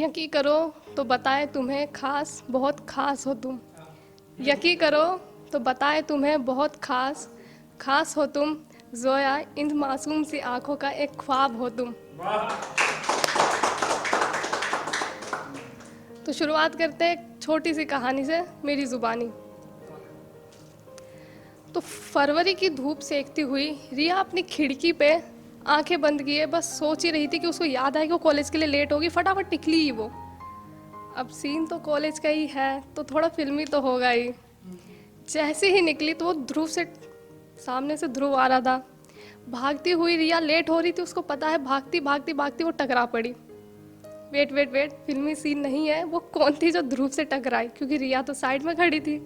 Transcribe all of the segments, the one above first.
यकीन करो तो बताए तुम्हें खास बहुत खास हो तुम। यकीन करो तो बताए तुम्हें बहुत खास खास हो तुम। जोया इन मासूम सी आंखों का एक ख्वाब हो तुम। तो शुरुआत करते हैं एक छोटी सी कहानी से, मेरी ज़ुबानी। तो फरवरी की धूप सेकती हुई रिया अपनी खिड़की पे आंखें बंद किए बस सोच ही रही थी कि उसको याद आए कि वो कॉलेज के लिए लेट होगी। फटाफट निकली ही वो। अब सीन तो कॉलेज का ही है तो थोड़ा फिल्मी तो होगा ही। जैसे ही निकली तो वो ध्रुव से सामने से ध्रुव आ रहा था। भागती हुई रिया लेट हो रही थी, उसको पता है। भागती भागती भागती वो टकरा पड़ी। वेट वेट वेट, फिल्मी सीन नहीं है। वो कौन थी जो ध्रुव से टकराई? क्योंकि रिया तो साइड में खड़ी थी।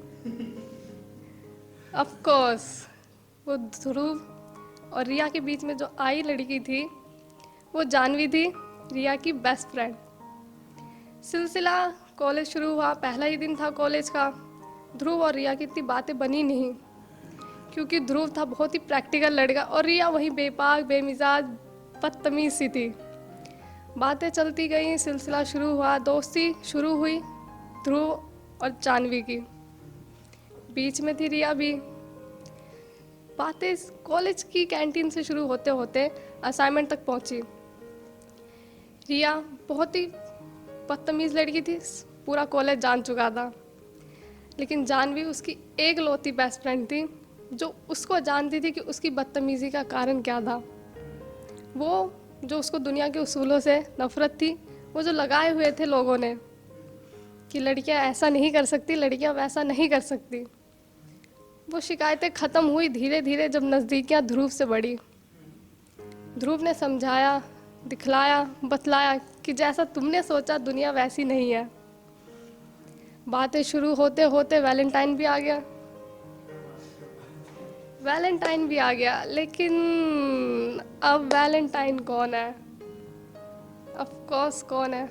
ऑफ कोर्स वो ध्रुव और रिया के बीच में जो आई लड़की थी वो जानवी थी, रिया की बेस्ट फ्रेंड। सिलसिला कॉलेज शुरू हुआ, पहला ही दिन था कॉलेज का। ध्रुव और रिया की इतनी बातें बनी नहीं, क्योंकि ध्रुव था बहुत ही प्रैक्टिकल लड़का और रिया वही बेपाक बेमिजाज बदतमीज सी थी। बातें चलती गई, सिलसिला शुरू हुआ, दोस्ती शुरू हुई ध्रुव और जानवी की। बीच में थी रिया भी। बातें कॉलेज की कैंटीन से शुरू होते होते असाइनमेंट तक पहुंची। रिया बहुत ही बदतमीज़ लड़की थी, पूरा कॉलेज जान चुका था। लेकिन जानवी उसकी एक लौती बेस्ट फ्रेंड थी जो उसको जानती थी कि उसकी बदतमीज़ी का कारण क्या था। वो जो उसको दुनिया के उसूलों से नफरत थी, वो जो लगाए हुए थे लोगों ने कि लड़कियां ऐसा नहीं कर सकती, लड़कियां वैसा नहीं कर सकती, वो शिकायतें ख़त्म हुई धीरे धीरे जब नज़दीकियाँ ध्रुव से बढ़ी। ध्रुव ने समझाया, दिखलाया, बतलाया कि जैसा तुमने सोचा दुनिया वैसी नहीं है। बातें शुरू होते होते वैलेंटाइन भी आ गया। वैलेंटाइन भी आ गया, लेकिन अब वैलेंटाइन कौन है? ऑफ कोर्स कौन है?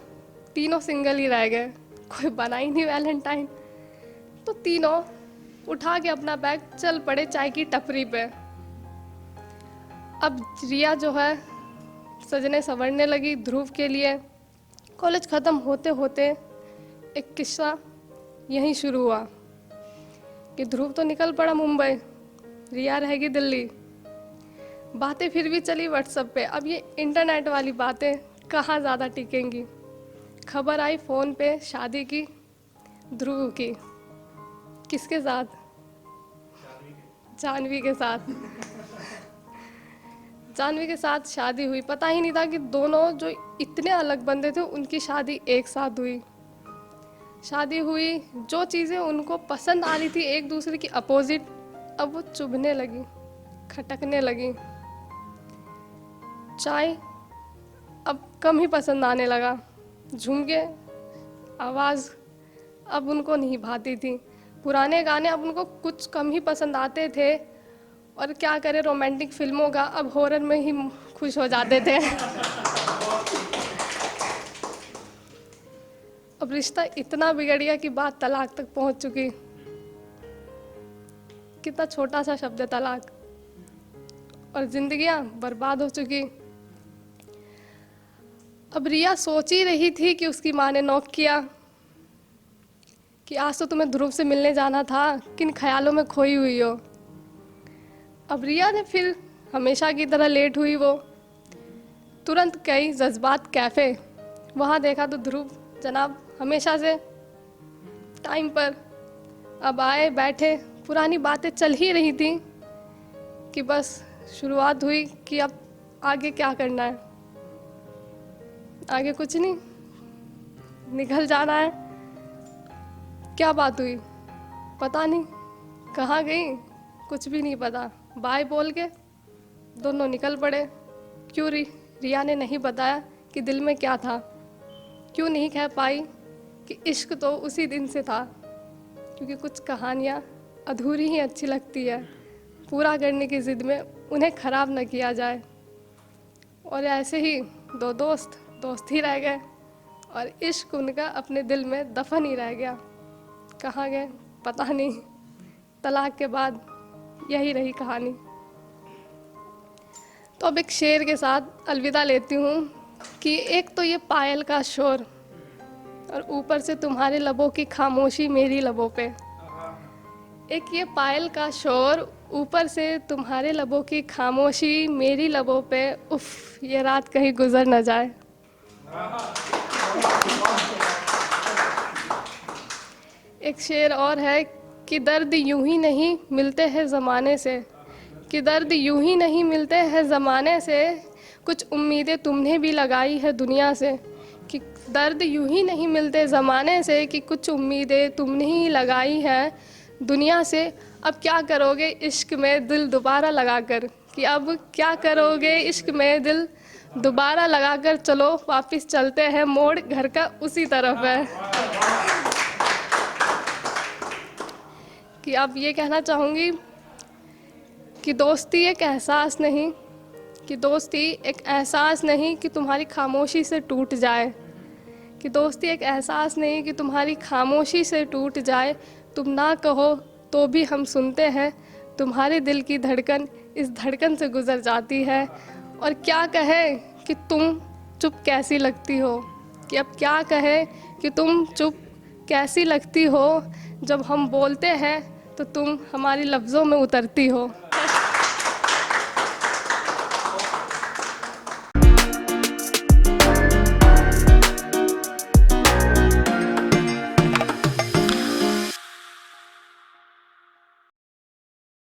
तीनों सिंगल ही रह गए, कोई बना ही नहीं वैलेंटाइन। तो तीनों उठा के अपना बैग चल पड़े चाय की टपरी पे। अब रिया जो है सजने संवरने लगी ध्रुव के लिए। कॉलेज ख़त्म होते होते एक किस्सा यहीं शुरू हुआ कि ध्रुव तो निकल पड़ा मुंबई, रिया रहेगी दिल्ली। बातें फिर भी चली व्हाट्सएप पे। अब ये इंटरनेट वाली बातें कहाँ ज़्यादा टिकेंगी। खबर आई फ़ोन पे शादी की ध्रुव की। किसके साथ? जानवी के साथ। जानवी के साथ शादी हुई। पता ही नहीं था कि दोनों जो इतने अलग बंदे थे उनकी शादी एक साथ हुई। शादी हुई, जो चीज़ें उनको पसंद आ रही थी एक दूसरे की अपोजिट, अब वो चुभने लगी, खटकने लगी। चाय अब कम ही पसंद आने लगा। झुमके आवाज़ अब उनको नहीं भाती थी। पुराने गाने अब उनको कुछ कम ही पसंद आते थे। और क्या करें, रोमांटिक फिल्मों का अब हॉरर में ही खुश हो जाते थे। अब रिश्ता इतना बिगड़ गया कि बात तलाक तक पहुंच चुकी। कितना छोटा सा शब्द है तलाक, और जिंदगियां बर्बाद हो चुकी। अब रिया सोच ही रही थी कि उसकी माँ ने नॉक किया कि आज तो तुम्हें ध्रुव से मिलने जाना था, किन ख्यालों में खोई हुई हो। अब रिया ने फिर हमेशा की तरह लेट हुई वो। तुरंत गई जज्बात कैफ़े। वहाँ देखा तो ध्रुव जनाब हमेशा से टाइम पर। अब आए बैठे, पुरानी बातें चल ही रही थी कि बस शुरुआत हुई कि अब आगे क्या करना है। आगे कुछ नहीं, निकल जाना है। क्या बात हुई पता नहीं, कहाँ गई कुछ भी नहीं पता। बाय बोल के दोनों निकल पड़े। क्यों रिया ने नहीं बताया कि दिल में क्या था। क्यों नहीं कह पाई कि इश्क तो उसी दिन से था। क्योंकि कुछ कहानियाँ अधूरी ही अच्छी लगती है, पूरा करने की ज़िद में उन्हें ख़राब न किया जाए। और ऐसे ही दो दोस्त ही रह गए और इश्क उनका अपने दिल में दफन ही रह गया। कहाँ गए पता नहीं। तलाक के बाद यही रही कहानी। तो अब एक शेर के साथ अलविदा लेती हूँ कि एक तो ये पायल का शोर, और ऊपर से तुम्हारे लबों की खामोशी मेरी लबों पे। एक ये पायल का शोर, ऊपर से तुम्हारे लबों की खामोशी मेरी लबों पे। उफ, ये रात कहीं गुजर न जाए। एक शेर और है कि दर्द यूं ही नहीं मिलते हैं ज़माने से, कि दर्द यूं ही नहीं मिलते हैं ज़माने से, कुछ उम्मीदें तुमने भी लगाई है दुनिया से। कि दर्द यूं ही नहीं मिलते ज़माने से, कि कुछ उम्मीदें तुमने ही लगाई है दुनिया से। अब क्या करोगे इश्क में दिल दोबारा लगाकर, कि अब क्या करोगे इश्क में दिल दोबारा लगाकर। चलो वापस चलते हैं, मोड़ घर का उसी तरफ है। कि अब ये कहना चाहूँगी कि दोस्ती एक एहसास नहीं, कि दोस्ती एक एहसास नहीं कि तुम्हारी खामोशी से टूट जाए, कि दोस्ती एक एहसास नहीं कि तुम्हारी खामोशी से टूट जाए। तुम ना कहो तो भी हम सुनते हैं, तुम्हारे दिल की धड़कन इस धड़कन से गुजर जाती है। और क्या कहे कि तुम चुप कैसी लगती हो, कि अब क्या कहे कि तुम चुप कैसी लगती हो। जब हम बोलते हैं तो तुम हमारी लफ्ज़ों में उतरती हो।